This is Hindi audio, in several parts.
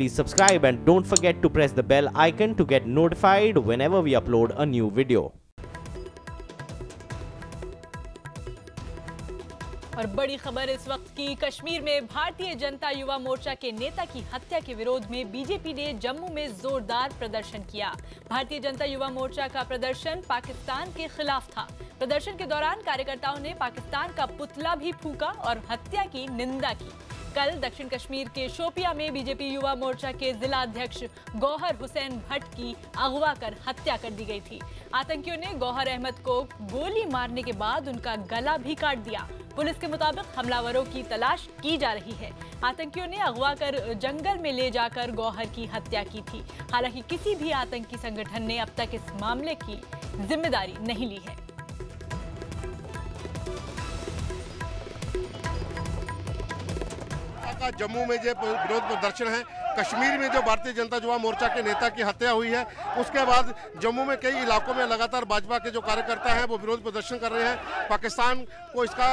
please subscribe and don't forget to press the bell icon to get notified whenever we upload a new video. और बड़ी खबर इस वक्त की, कश्मीर में भारतीय जनता युवा मोर्चा के नेता की हत्या के विरोध में बीजेपी ने जम्मू में जोरदार प्रदर्शन किया। भारतीय जनता युवा मोर्चा का प्रदर्शन पाकिस्तान के खिलाफ था। प्रदर्शन के दौरान कार्यकर्ताओं ने पाकिस्तान का पुतला भी फूंका और हत्या की निंदा की। कल दक्षिण कश्मीर के शोपिया में बीजेपी युवा मोर्चा के जिला अध्यक्ष गौहर हुसैन भट्ट की अगवा कर हत्या कर दी गई थी। आतंकियों ने गौहर अहमद को गोली मारने के बाद उनका गला भी काट दिया। पुलिस के मुताबिक हमलावरों की तलाश की जा रही है। आतंकियों ने अगवा कर जंगल में ले जाकर गौहर की हत्या की थी। हालांकि किसी भी आतंकी संगठन ने अब तक इस मामले की जिम्मेदारी नहीं ली है। जम्मू में जो विरोध प्रदर्शन है, कश्मीर में जो भारतीय जनता युवा मोर्चा के नेता की हत्या हुई है, उसके बाद जम्मू में कई इलाकों में लगातार भाजपा के जो कार्यकर्ता हैं वो विरोध प्रदर्शन कर रहे हैं। पाकिस्तान को इसका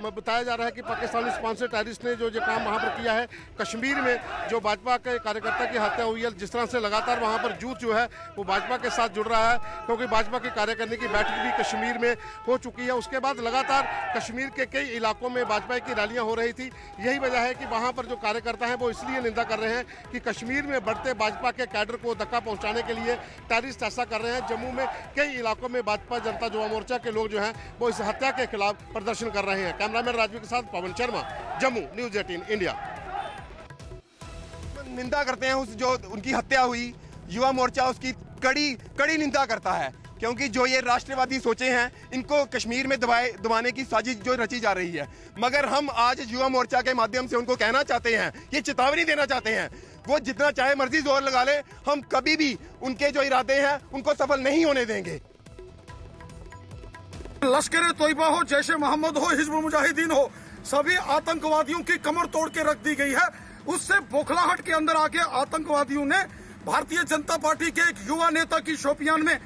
बताया जा रहा है कि पाकिस्तानी स्पॉन्सर टेररिस्ट ने जो काम वहाँ पर किया है। कश्मीर में जो भाजपा के कार्यकर्ता की हत्या हुई है, जिस तरह से लगातार वहाँ पर जुट जो है वो भाजपा के साथ जुड़ रहा है, क्योंकि भाजपा की कार्यकारिणी की बैठक भी कश्मीर में हो चुकी है। उसके बाद लगातार कश्मीर के कई इलाकों में भाजपा की रैलियाँ हो रही थी। यही वजह है कि वहाँ पर जो कार्यकर्ता हैं वो इसलिए निंदा कर रहे हैं कि कश्मीर में बढ़ते भाजपा के कैडर को धक्का पहुंचाने के लिए टेररिस्ट ऐसा कर रहे हैं। जम्मू में कई इलाकों में भाजपा जनता युवा मोर्चा के लोग जो हैं वो इस हत्या के खिलाफ प्रदर्शन कर रहे हैं। कैमरामैन राजवीर के साथ पवन शर्मा, जम्मू, न्यूज़ 18 इंडिया। निंदा करते हैं उस जो उनकी हत्या हुई, युवा मोर्चा उसकी कड़ी निंदा करता है, क्योंकि जो ये राष्ट्रवादी सोचे हैं इनको कश्मीर में दबाने की साजिश जो रची जा रही है। मगर हम आज युवा मोर्चा के माध्यम से उनको कहना चाहते हैं, ये चेतावनी देना चाहते हैं, वो जितना चाहे मर्जी जोर लगा ले, हम कभी भी उनके जो इरादे हैं उनको सफल नहीं होने देंगे। लश्कर तोयबा हो, जैश मोहम्मद हो, हिजबुल मुजाहिदीन हो, सभी आतंकवादियों की कमर तोड़ के रख दी गई है। उससे बौखलाहट के अंदर आके आतंकवादियों ने भारतीय जनता पार्टी के एक युवा नेता की शोपियान में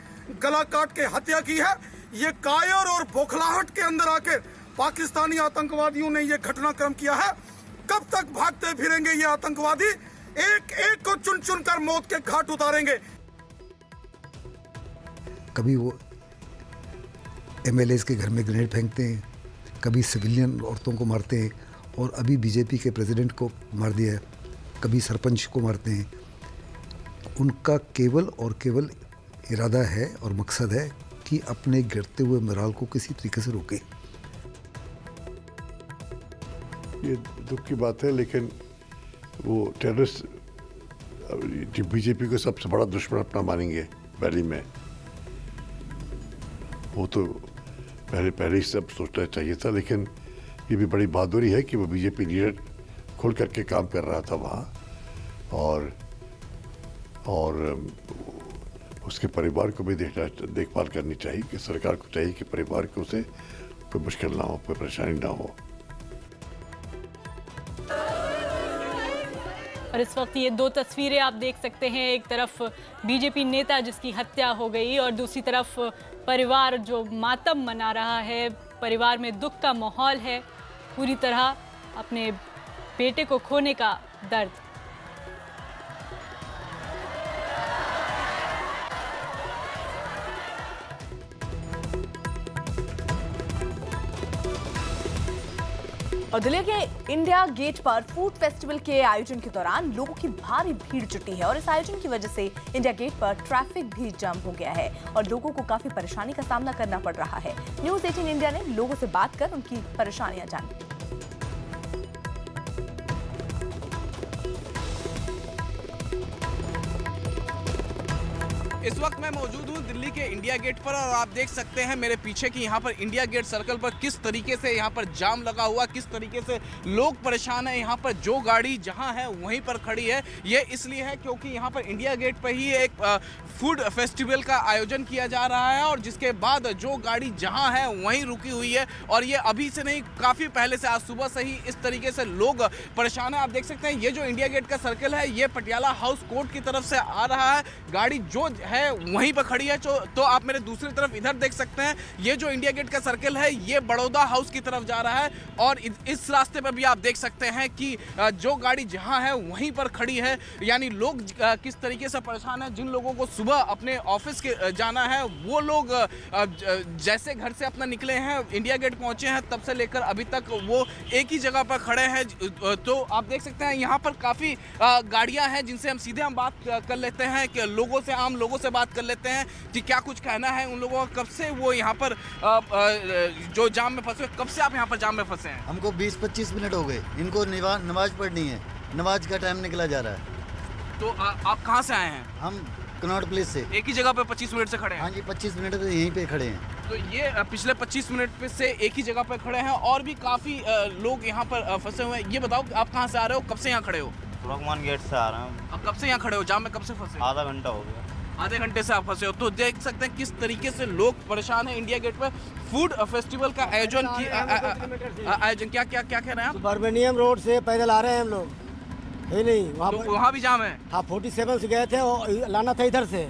गला काट के हत्या की है। ये कायर और बौखलाहट के अंदर आके पाकिस्तानी आतंकवादियों ने ये घटनाक्रम किया है। कब तक भागते फिरेंगे ये आतंकवादी? एक एक को चुन चुन कर मौत के घाट उतारेंगे। कभी वो एमएलएस के घर में ग्रेनेड फेंकते हैं, कभी सिविलियन औरतों को मारते हैं, और अभी बीजेपी के प्रेसिडेंट को मार दिया है, कभी सरपंच को मारते हैं। उनका केवल और केवल इरादा है और मकसद है कि अपने गिरते हुए मोराल को किसी तरीके से रोके। ये दुख की बात है, लेकिन वो टेररिस्ट बीजेपी को सबसे बड़ा दुश्मन अपना मानेंगे वैली में, वो तो पहले ही सब सोचना चाहिए था। लेकिन ये भी बड़ी बहादुरी है कि वो बीजेपी लीडर खुल करके काम कर रहा था वहाँ, और उसके परिवार को भी देखभाल करनी चाहिए कि सरकार को चाहिए कि परिवार को उसे कोई मुश्किल ना हो, कोई परेशानी ना हो। और इस वक्त ये दो तस्वीरें आप देख सकते हैं, एक तरफ बीजेपी नेता जिसकी हत्या हो गई और दूसरी तरफ परिवार जो मातम मना रहा है। परिवार में दुख का माहौल है, पूरी तरह अपने बेटे को खोने का दर्द। और दिल्ली के इंडिया गेट पर फूड फेस्टिवल के आयोजन के दौरान लोगों की भारी भीड़ जुटी है और इस आयोजन की वजह से इंडिया गेट पर ट्रैफिक भी जाम हो गया है और लोगों को काफी परेशानी का सामना करना पड़ रहा है। न्यूज़ 18 इंडिया ने लोगों से बात कर उनकी परेशानियां जानी। इस वक्त मैं मौजूद हूँ दिल्ली के इंडिया गेट पर और आप देख सकते हैं मेरे पीछे कि यहाँ पर इंडिया गेट सर्कल पर किस तरीके से यहाँ पर जाम लगा हुआ, किस तरीके से लोग परेशान हैं। यहाँ पर जो गाड़ी जहाँ है वहीं पर खड़ी है। ये इसलिए है क्योंकि यहाँ पर इंडिया गेट पर ही एक फूड फेस्टिवल का आयोजन किया जा रहा है और जिसके बाद जो गाड़ी जहाँ है वहीं रुकी हुई है। और ये अभी से नहीं, काफ़ी पहले से, आज सुबह से ही इस तरीके से लोग परेशान हैं। आप देख सकते हैं ये जो इंडिया गेट का सर्कल है ये पटियाला हाउस कोर्ट की तरफ से आ रहा है। गाड़ी जो है वहीं पर खड़ी है, तो आप मेरे दूसरी तरफ इधर देख सकते हैं, ये जो इंडिया गेट का सर्कल है ये बड़ौदा हाउस की तरफ जा रहा है और इस रास्ते पर भी आप देख सकते हैं कि जो गाड़ी जहां है वहीं पर खड़ी है। यानी लोग किस तरीके से परेशान है। जिन लोगों को सुबह अपने ऑफिस के जाना है वो लोग जैसे घर से अपना निकले हैं, इंडिया गेट पहुंचे हैं, तब से लेकर अभी तक वो एक ही जगह पर खड़े हैं। तो आप देख सकते हैं यहाँ पर काफ़ी गाड़ियाँ हैं जिनसे हम सीधे बात कर लेते हैं कि लोगों से, आम लोगों से बात कर लेते हैं कि क्या कुछ कहना है उन लोगों का। कब से वो यहाँ पर जो जाम में फंसे, कब से आप यहाँ पर जाम में फंसे हैं? हमको 20-25 मिनट हो गए। इनको नमाज पढ़नी है, नमाज का टाइम निकला जा रहा है। तो आप कहाँ से आए हैं? हम कनॉट प्लेस से। एक ही जगह पे 25 मिनट से खड़े हैं? हाँ जी, 25 मिनट से यहीं पे खड़े हैं। तो ये पिछले 25 मिनट पे से एक ही जगह पे खड़े हैं और भी काफ़ी लोग यहाँ पर फंसे हुए हैं। ये बताओ आप कहाँ से आ रहे हो, कब से यहाँ खड़े हो? रघुमान गेट से आ रहा हूँ। अब कब से यहाँ खड़े हो? जाम में कब से फंसे? आधा घंटा हो गया। आधे घंटे से आप फंसे हो। तो देख सकते हैं किस तरीके से लोग परेशान हैं। इंडिया गेट पर फूड फेस्टिवल का आयोजन क्या कह रहे हैं आप? सुब्रमण्यम रोड से पैदल आ रहे हैं हम लोग, है नहीं वहाँ भी जाम है? हाँ, 47 से गए थे और लाना था इधर से।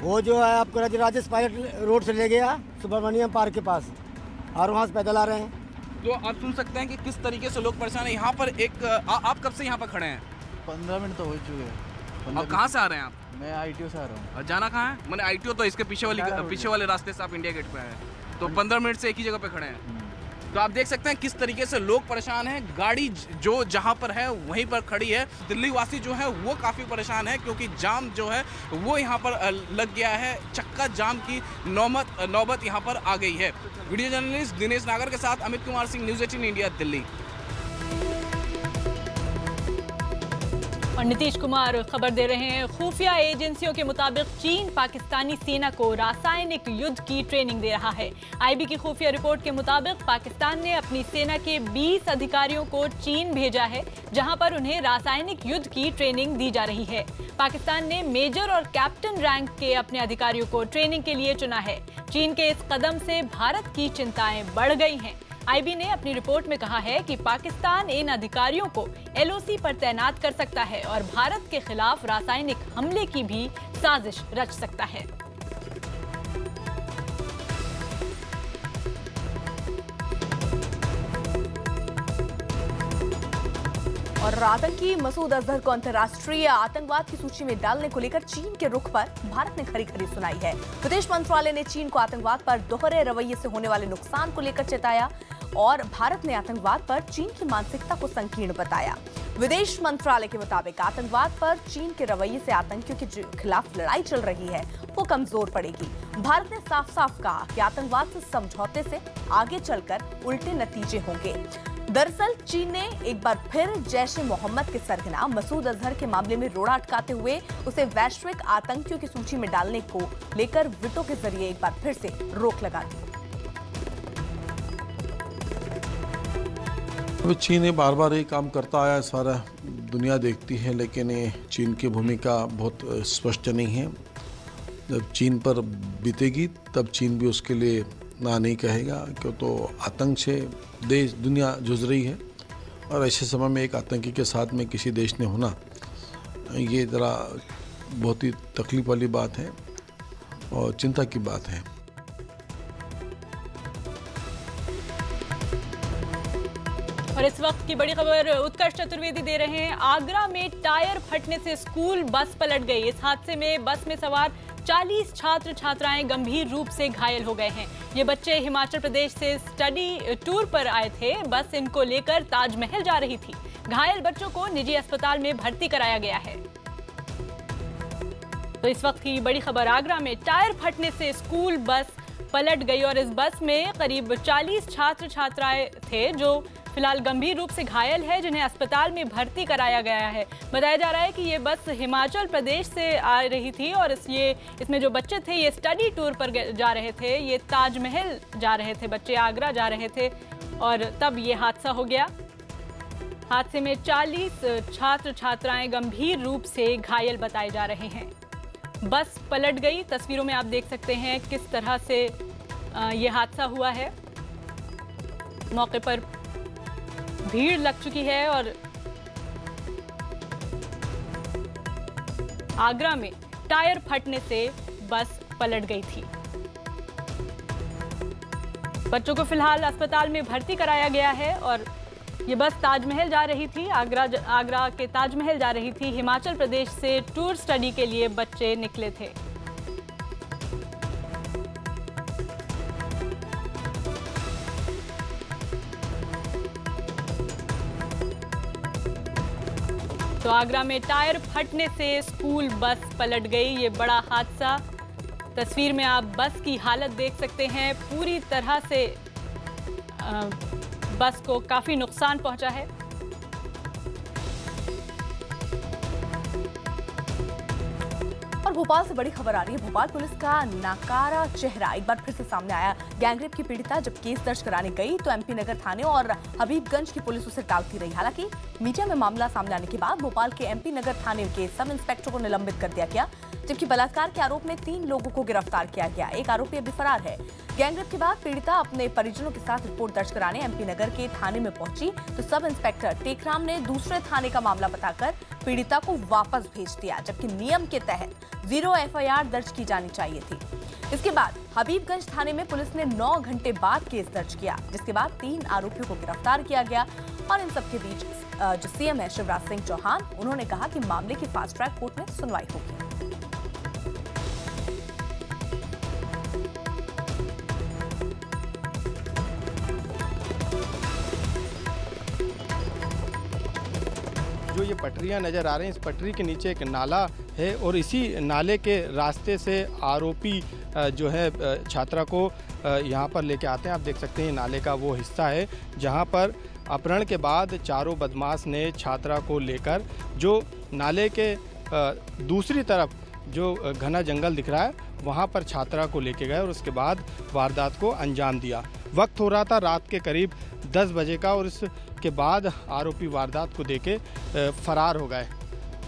वो जो है आपको राजेश पायलट रोड से ले गया सुब्रमण्यम पार्क के पास और वहाँ से पैदल आ रहे हैं। तो आप सुन सकते हैं कि किस तरीके से लोग परेशान हैं। यहाँ पर आप कब से यहाँ पर खड़े हैं? 15 मिनट तो हो चुके हैं। अब कहाँ से आ रहे हैं आप? मैं ITO से आ रहा हूँ। और जाना कहाँ है? मैंने ITO तो इसके पीछे वाले रास्ते से आप इंडिया गेट पे आए हैं। तो 15 मिनट से एक ही जगह पे खड़े हैं। तो आप देख सकते हैं किस तरीके से लोग परेशान हैं। गाड़ी जो जहां पर है वहीं पर खड़ी है। दिल्ली वासी जो है वो काफ़ी परेशान है क्योंकि जाम जो है वो यहां पर लग गया है। चक्का जाम की नौबत यहां पर आ गई है। वीडियो जर्नलिस्ट दिनेश नागर के साथ अमित कुमार सिंह, न्यूज़ 18 इंडिया, दिल्ली। और नीतीश कुमार खबर दे रहे हैं, खुफिया एजेंसियों के मुताबिक चीन पाकिस्तानी सेना को रासायनिक युद्ध की ट्रेनिंग दे रहा है। IB की खुफिया रिपोर्ट के मुताबिक पाकिस्तान ने अपनी सेना के 20 अधिकारियों को चीन भेजा है, जहां पर उन्हें रासायनिक युद्ध की ट्रेनिंग दी जा रही है। पाकिस्तान ने मेजर और कैप्टन रैंक के अपने अधिकारियों को ट्रेनिंग के लिए चुना है। चीन के इस कदम से भारत की चिंताएं बढ़ गई हैं। IB ने अपनी रिपोर्ट में कहा है कि पाकिस्तान इन अधिकारियों को LOC पर तैनात कर सकता है और भारत के खिलाफ रासायनिक हमले की भी साजिश रच सकता है। और आतंकी मसूद अजहर को अंतर्राष्ट्रीय आतंकवाद की सूची में डालने को लेकर चीन के रुख पर भारत ने खरी खरी सुनाई है। विदेश मंत्रालय ने चीन को आतंकवाद पर दोहरे रवैये से होने वाले नुकसान को लेकर चेताया और भारत ने आतंकवाद पर चीन की मानसिकता को संकीर्ण बताया। विदेश मंत्रालय के मुताबिक आतंकवाद पर चीन के रवैये से आतंकियों के खिलाफ लड़ाई चल रही है वो कमजोर पड़ेगी। भारत ने साफ साफ कहा कि आतंकवाद से समझौते से आगे चलकर उल्टे नतीजे होंगे। दरअसल चीन ने एक बार फिर जैश-ए-मोहम्मद के सरगना मसूद अजहर के मामले में रोड़ा अटकाते हुए उसे वैश्विक आतंकियों की सूची में डालने को लेकर वीटो के जरिए एक बार फिर से रोक लगा दी। चीन ये बार बार ये काम करता आया, सारा दुनिया देखती है, लेकिन ये चीन की भूमिका बहुत स्पष्ट नहीं है। जब चीन पर बीतेगी तब चीन भी उसके लिए ना नहीं कहेगा, क्यों तो आतंक से देश दुनिया जूझ रही है और ऐसे समय में एक आतंकी के साथ में किसी देश ने होना ये ज़रा बहुत ही तकलीफ वाली बात है और चिंता की बात है। और इस वक्त की बड़ी खबर उत्कर्ष चतुर्वेदी दे रहे हैं। आगरा में टायर फटने से स्कूल बस पलट गई। इस हादसे में बस में सवार 40 छात्र छात्राएं गंभीर रूप से घायल हो गए हैं। ये बच्चे हिमाचल प्रदेश से स्टडी टूर पर आए थे। बस इनको लेकर ताजमहल जा रही थी। घायल बच्चों को निजी अस्पताल में भर्ती कराया गया है। तो इस वक्त की बड़ी खबर, आगरा में टायर फटने से स्कूल बस पलट गई और इस बस में करीब 40 छात्र छात्राएं थे जो फिलहाल गंभीर रूप से घायल है, जिन्हें अस्पताल में भर्ती कराया गया है। बताया जा रहा है कि ये बस हिमाचल प्रदेश से आ रही थी और इसमें जो बच्चे थे ये स्टडी टूर पर जा रहे थे। ये ताजमहल जा रहे थे, बच्चे आगरा जा रहे थे और तब ये हादसा हो गया। हादसे में 40 छात्र छात्राएं गंभीर रूप से घायल बताए जा रहे हैं। बस पलट गई। तस्वीरों में आप देख सकते हैं किस तरह से ये हादसा हुआ है। मौके पर भीड़ लग चुकी है और आगरा में टायर फटने से बस पलट गई थी। बच्चों को फिलहाल अस्पताल में भर्ती कराया गया है और ये बस ताजमहल जा रही थी, आगरा के ताजमहल जा रही थी। हिमाचल प्रदेश से टूर स्टडी के लिए बच्चे निकले थे। तो आगरा में टायर फटने से स्कूल बस पलट गई, ये बड़ा हादसा। तस्वीर में आप बस की हालत देख सकते हैं, पूरी तरह से बस को काफी नुकसान पहुंचा है। और भोपाल से बड़ी खबर आ रही है। भोपाल पुलिस का नाकारा चेहरा एक बार फिर से सामने आया। गैंगरेप की पीड़िता जब केस दर्ज कराने गई तो एमपी नगर थाने और हबीबगंज की पुलिस उसे टालती रही। हालांकि मीडिया में मामला सामने आने के बाद भोपाल के एमपी नगर थाने के सब इंस्पेक्टर को निलंबित कर दिया गया, जबकि बलात्कार के आरोप में 3 लोगों को गिरफ्तार किया गया। एक आरोपी अभी फरार है। गैंगरेप के बाद पीड़िता अपने परिजनों के साथ रिपोर्ट दर्ज कराने एमपी नगर के थाने में पहुंची तो सब इंस्पेक्टर टेकराम ने दूसरे थाने का मामला बताकर पीड़िता को वापस भेज दिया, जबकि नियम के तहत 0 एफआईआर दर्ज की जानी चाहिए थी। इसके बाद हबीबगंज थाने में पुलिस ने 9 घंटे बाद केस दर्ज किया, जिसके बाद 3 आरोपियों को गिरफ्तार किया गया। और इन सबके बीच जो सीएम है शिवराज सिंह चौहान, उन्होंने कहा कि मामले की फास्ट ट्रैक कोर्ट में सुनवाई होगी। जो ये पटरियां नज़र आ रही हैं, इस पटरी के नीचे एक नाला है और इसी नाले के रास्ते से आरोपी जो है छात्रा को यहाँ पर लेके आते हैं। आप देख सकते हैं नाले का वो हिस्सा है जहाँ पर अपहरण के बाद चारों बदमाश ने छात्रा को लेकर जो नाले के दूसरी तरफ जो घना जंगल दिख रहा है वहाँ पर छात्रा को लेके गए और उसके बाद वारदात को अंजाम दिया। वक्त हो रहा था रात के करीब 10 बजे का और इसके बाद आरोपी वारदात को देके फरार हो गए।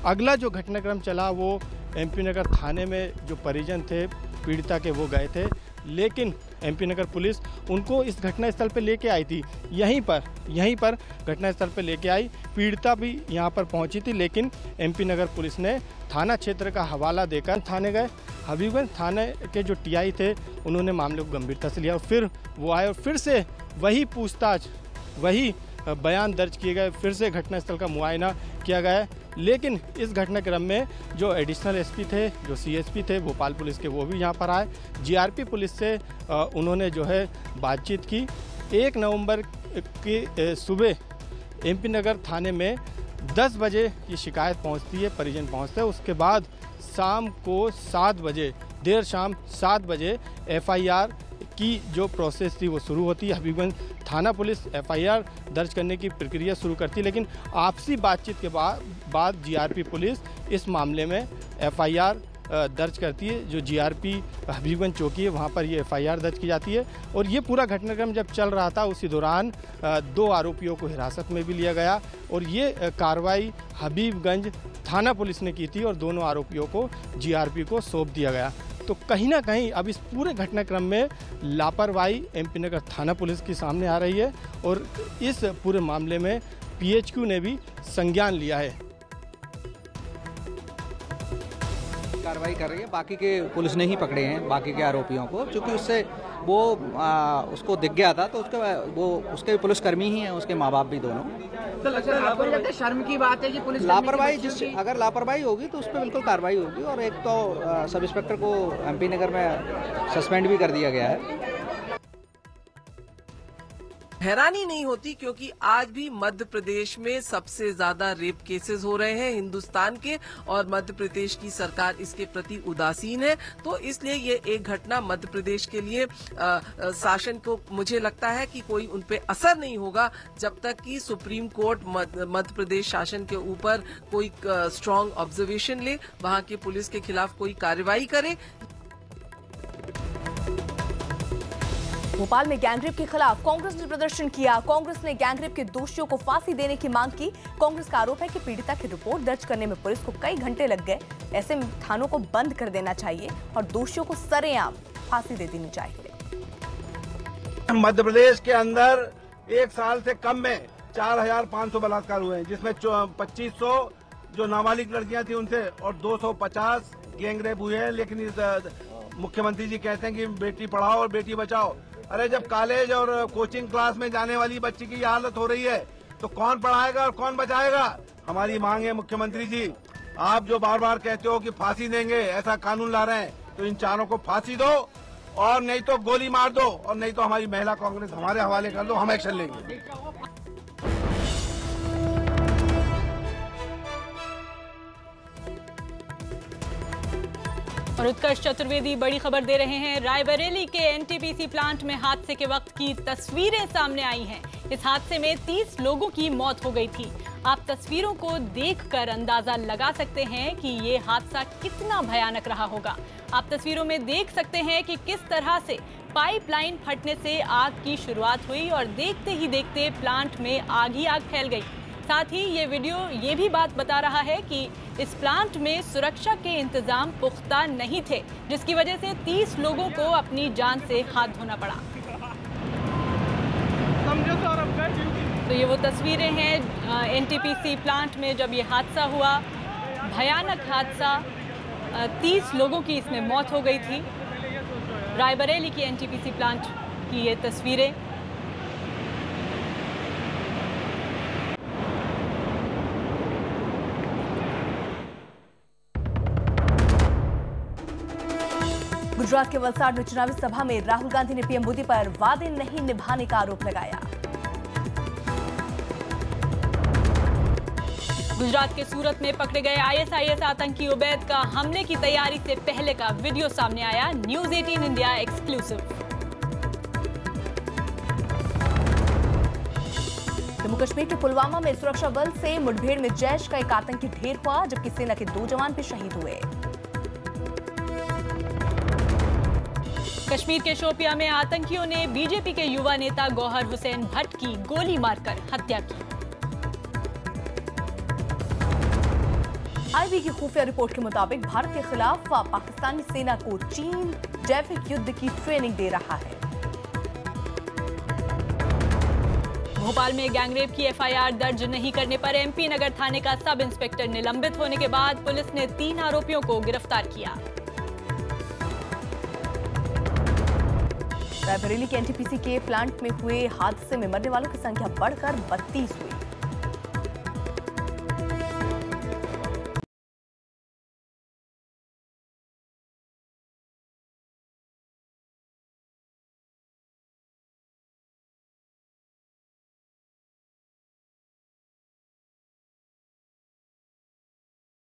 अगला जो घटनाक्रम चला वो एमपी नगर थाने में जो परिजन थे पीड़िता के वो गए थे, लेकिन एमपी नगर पुलिस उनको इस घटनास्थल पर लेके आई थी। यहीं पर घटनास्थल पर लेके आई। पीड़िता भी यहाँ पर पहुँची थी, लेकिन एमपी नगर पुलिस ने थाना क्षेत्र का हवाला देकर थाने गए। हबीबगंज थाने के जो टीआई थे उन्होंने मामले को गंभीरता से लिया और फिर वो आए और फिर से वही पूछताछ, वही बयान दर्ज किए गए, फिर से घटनास्थल का मुआयना किया गया। लेकिन इस घटनाक्रम में जो एडिशनल एसपी थे, जो सीएसपी थे भोपाल पुलिस के, वो भी यहाँ पर आए। जीआरपी पुलिस से उन्होंने जो है बातचीत की। 1 नवंबर की सुबह एमपी नगर थाने में 10 बजे ये शिकायत पहुँचती है, परिजन पहुँचते हैं। उसके बाद शाम को 7 बजे, देर शाम 7 बजे एफआईआर की जो प्रोसेस थी वो शुरू होती है। हबीबगंज थाना पुलिस एफआईआर दर्ज करने की प्रक्रिया शुरू करती है, लेकिन आपसी बातचीत के बाद जीआरपी पुलिस इस मामले में एफआईआर दर्ज करती है। जो जीआरपी हबीबगंज चौकी है वहाँ पर ये एफआईआर दर्ज की जाती है। और ये पूरा घटनाक्रम जब चल रहा था उसी दौरान 2 आरोपियों को हिरासत में भी लिया गया और ये कार्रवाई हबीबगंज थाना पुलिस ने की थी और दोनों आरोपियों को जीआरपी को सौंप दिया गया। तो कहीं ना कहीं अब इस पूरे घटनाक्रम में लापरवाही एमपी नगर थाना पुलिस की सामने आ रही है और इस पूरे मामले में पीएचक्यू ने भी संज्ञान लिया है। कार्रवाई कर रही है, बाकी के पुलिस ने ही पकड़े हैं बाकी के आरोपियों को, क्योंकि उससे वो उसको दिख गया था तो उसके पुलिसकर्मी ही हैं, उसके माँ बाप भी दोनों। तो आपको लगता है शर्म की बात है कि पुलिस लापरवाही, अगर लापरवाही होगी तो उस पर बिल्कुल कार्रवाई होगी। और एक तो सब इंस्पेक्टर को एमपी नगर में सस्पेंड भी कर दिया गया है। हैरानी नहीं होती, क्योंकि आज भी मध्य प्रदेश में सबसे ज्यादा रेप केसेस हो रहे हैं हिंदुस्तान के, और मध्य प्रदेश की सरकार इसके प्रति उदासीन है। तो इसलिए ये एक घटना मध्य प्रदेश के लिए शासन को, मुझे लगता है कि कोई उन पे असर नहीं होगा जब तक कि सुप्रीम कोर्ट मध्य प्रदेश शासन के ऊपर कोई स्ट्रांग ऑब्जर्वेशन ले, वहां के पुलिस के खिलाफ कोई कार्रवाई करे। भोपाल में गैंगरेप के खिलाफ कांग्रेस ने प्रदर्शन किया। कांग्रेस ने गैंगरेप के दोषियों को फांसी देने की मांग की। कांग्रेस का आरोप है कि पीड़िता की रिपोर्ट दर्ज करने में पुलिस को कई घंटे लग गए। ऐसे में थानों को बंद कर देना चाहिए और दोषियों को सरेआम फांसी दे देनी चाहिए। मध्य प्रदेश के अंदर 1 साल से कम में 4500 बलात्कार हुए हैं, जिसमें 2500 जो नाबालिग लड़कियां थी उनसे और 250 गैंगरेप हुए हैं। लेकिन इस मुख्यमंत्री जी कहते हैं कि बेटी पढ़ाओ और बेटी बचाओ। अरे जब कॉलेज और कोचिंग क्लास में जाने वाली बच्ची की हालत हो रही है तो कौन पढ़ाएगा और कौन बचाएगा? हमारी मांग है मुख्यमंत्री जी, आप जो बार बार कहते हो कि फांसी देंगे, ऐसा कानून ला रहे हैं तो इन चारों को फांसी दो और नहीं तो गोली मार दो और नहीं तो हमारी महिला कांग्रेस हमारे हवाले कर दो, हम एक्शन लेंगे। और उत्कर्ष चतुर्वेदी बड़ी खबर दे रहे हैं। रायबरेली के एनटीपीसी प्लांट में हादसे के वक्त की तस्वीरें सामने आई हैं। इस हादसे में 30 लोगों की मौत हो गई थी। आप तस्वीरों को देखकर अंदाजा लगा सकते हैं कि ये हादसा कितना भयानक रहा होगा। आप तस्वीरों में देख सकते हैं कि किस तरह से पाइपलाइन फटने से आग की शुरुआत हुई और देखते ही देखते प्लांट में आग ही आग फैल गई। साथ ही ये वीडियो ये भी बात बता रहा है कि इस प्लांट में सुरक्षा के इंतजाम पुख्ता नहीं थे, जिसकी वजह से 30 लोगों को अपनी जान से हाथ धोना पड़ा। तो ये वो तस्वीरें हैं एनटीपीसी प्लांट में जब ये हादसा हुआ, भयानक हादसा। 30 लोगों की इसमें मौत हो गई थी। रायबरेली की एनटीपीसी प्लांट की ये तस्वीरें। गुजरात के वलसाड में चुनावी सभा में राहुल गांधी ने पीएम मोदी पर वादे नहीं निभाने का आरोप लगाया। गुजरात के सूरत में पकड़े गए आईएसआईएस आतंकी उबैद का हमले की तैयारी से पहले का वीडियो सामने आया। News 18 India exclusive. Jammu Kashmir के पुलवामा में सुरक्षा बल से मुठभेड़ में जैश का एक आतंकी ढेर हुआ, जबकि सेना के 2 जवान भी शहीद हुए। कश्मीर के शोपियां में आतंकियों ने बीजेपी के युवा नेता गौहर हुसैन भट्ट की गोली मारकर हत्या की। आईबी की खुफिया रिपोर्ट के मुताबिक भारत के खिलाफ पाकिस्तानी सेना को चीन जैविक युद्ध की ट्रेनिंग दे रहा है। भोपाल में गैंगरेप की एफआईआर दर्ज नहीं करने पर एमपी नगर थाने का सब इंस्पेक्टर निलंबित होने के बाद पुलिस ने 3 आरोपियों को गिरफ्तार किया। रायबरेली के एनटीपीसी के प्लांट में हुए हादसे में मरने वालों की संख्या बढ़कर 32 हुई।